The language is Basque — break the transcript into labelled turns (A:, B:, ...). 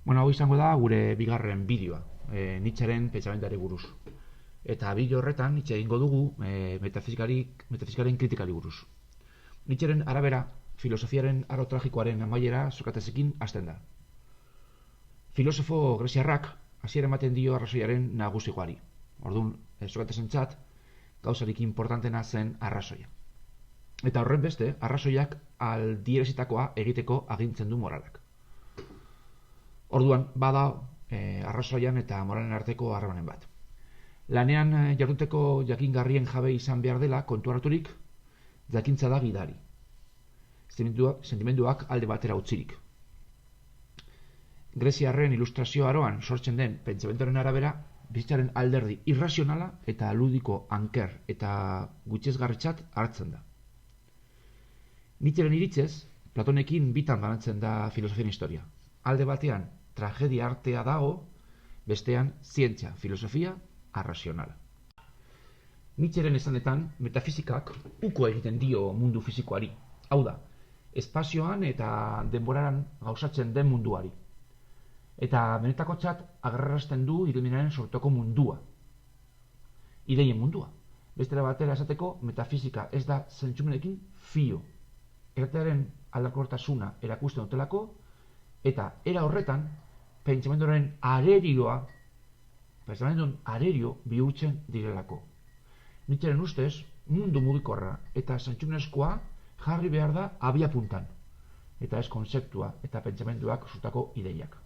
A: Hau izango da gure bigarren bideoa, Nietzscheren pentsamenduari buruz. Eta bideo horretan Nietzsche egingo dugu metafisikaren kritikari buruz. Nietzscheren arabera, filosofiaren aro tragikoaren amaiera Sokratesekin hasten da. Filosofo greziarrak hasiera ematen dio arrazoiaren nagusigoari. Orduan, Sokratesentzat gauzarik importantena zen arrazoia. Eta horren beste, arrazoiak aldierazitakoa egiteko agintzen du moralak. Orduan, bada arrazoian eta moralen arteko harremanen bat. Lanean jarduteko jakingarrien jabe izan behar dela kontu harturik, jakintza da gidari. Sentimenduak alde batera utzirik. Greziarren ilustrazio aroan sortzen den pentsamenduaren arabera, bizitzaren alderdi irrazionala eta ludiko anker eta gutxiesgarritzat hartzen da. Nietzscheren iritzez, Platonekin bitan banatzen da filosofian historia. Alde batean, tragedia artea dago, bestean, zientzia, filosofia, arrazionala. Nietzscheren esanetan, metafisikak uko egiten dio mundu fisikoari. Hau da, espazioan eta denboraran gauzatzen den munduari. Eta benetakotzat agerrarazten du iluminaren sortoko mundua. Ideien mundua. Bestera batera esateko, metafisika ez da zentzumenekin fio. Eratearen aldakortasuna erakusten dutelako, eta era horretan, pentsamenduaren arerio bihurtzen direlako. Nietzscheren ustez, mundu mugikorra eta zentzumenezkoa jarri behar da abia puntan, eta ez konzeptua eta pentsamenduak sortako ideiak.